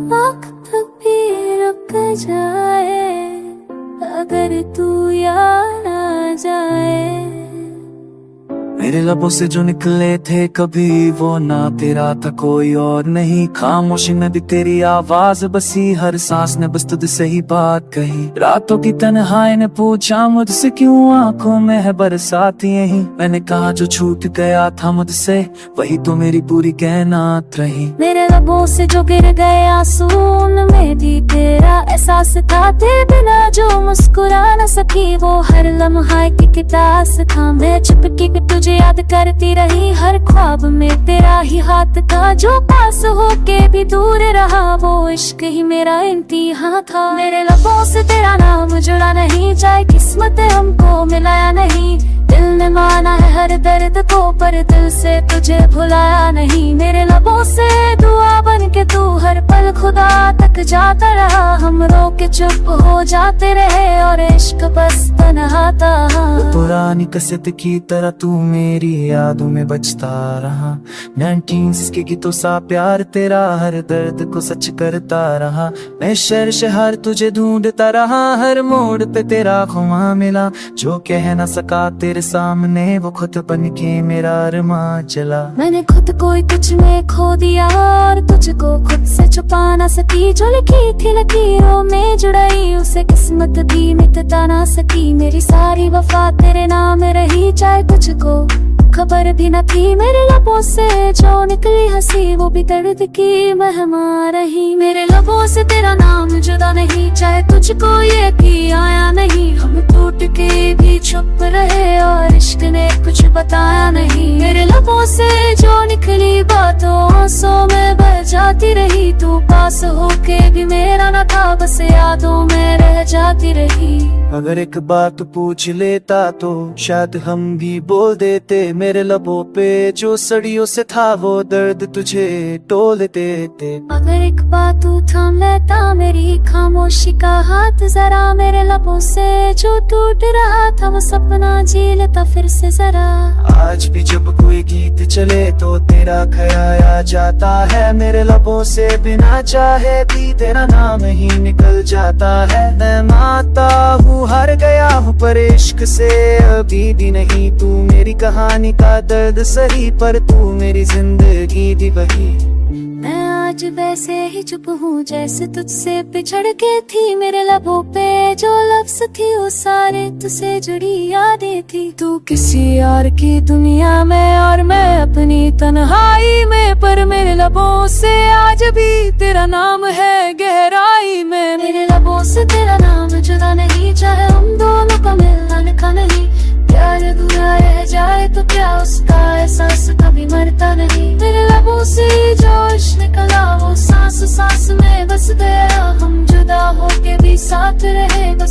वक्त भी रुक जाए अगर तू याद आ जाए। मेरे लबों से जो निकले थे कभी वो ना तेरा था कोई और नहीं। खामोशी में भी तेरी आवाज बसी, हर सांस ने बस तुझसे ही बात कही। रातों की तन्हाई ने पूछा मुझसे क्यों आंखों में है बरसात यही। मैंने कहा जो छूट गया था मुझसे वही तो मेरी पूरी कायनात रही। मेरे लबों से जो गिर गए आंसू उनमें भी तेरा एहसास था। तेरे बिना जो मुस्कुरा न सकी वो हर लम्हा एक दास था। मैं चुपके के तुझे याद करती रही, हर ख्वाब में तेरा ही हाथ था। जो पास होके भी दूर रहा वो इश्क ही मेरा इम्तिहान था। मेरे लबों से तेरा नाम जुड़ा नहीं, चाहे किस्मत हमको मिलाया नहीं। दिल ने माना है हर दर्द को पर दिल से तुझे भुलाया नहीं। मेरे लबों से दुआ बन के तू हर पल खुदा तक जाता रहा। हम रो के चुप हो जाते रहे और इश्क बस तन्हा था। पुरानी कसत की तरह तू मेरी यादों में बचता रहा। 19 के गीतों सा प्यार तेरा हर दर्द को सच करता रहा। मैं शहर शहर तुझे ढूंढता रहा, हर मोड़ पे तेरा खुमा मिला। जो कह ना सका तेरे सामने वो खुद बन के मेरा अरमान चला। मैंने खुद को ही तुझ में खो दिया और तुझको खुद से छुपा ना सकी। जो लिखी थी लकीरों में जुड़ाई उसे किस्मत भी मिटा ना सकी। मेरी सारी वफा तेरे नाम रही, चाहे तुझको खबर भी न थी। मेरे लबों से जो निकली हंसी वो भी दर्द की मेहमान रही। मेरे लबों से तेरा नाम जुदा नहीं, चाहे तुझको ये भी आया नहीं। हम टूट के भी चुप रहे और इश्क ने कुछ बताया नहीं। मेरे लबों से जो निकली बातों आंसुओं में बह जाती रही। तू पास होके भी मेरा न था, बस यादों में रह जाती रही। अगर एक बात पूछ लेता तो शायद हम भी बोल देते। मेरे लबों पे जो सड़ियों से था वो दर्द तुझे टोल देते। अगर एक बात तू थाम लेता मेरी खामोशी का हाथ जरा। मेरे लबों से जो टूट रहा था वो सपना जी लेता फिर से जरा। आज भी जब कोई गीत चले तो तेरा ख्याल आ जाता है। मेरे लबों से बिना चाहे भी तेरा नाम ही निकल जाता है। मैं माता हूँ हार गया हूँ पर इश्क से अभी भी नहीं। तू मेरी कहानी का दर्द सही पर तू मेरी जिंदगी दी वही। मैं आज वैसे ही चुप हूँ जैसे तुझसे बिछड़ के थी। मेरे लबों पे जो लफ्ज थी वो सारे तुझसे जुड़ी यादें थी। तू किसी और की दुनिया में और मैं अपनी तन्हाई में, पर मेरे लबों से आज भी तेरा नाम है गहराई में। मेरे लबों से तेरा नाम जुदा नहीं, चाहे हम दोनों का मिलना लिखा नहीं। प्यार अधूरा रह जाए तो क्या उसका एहसास कभी मरता नहीं। मेरे लबों से जोश निकला वो सांस सांस में बस गया। हम जुदा होके भी साथ रहे बस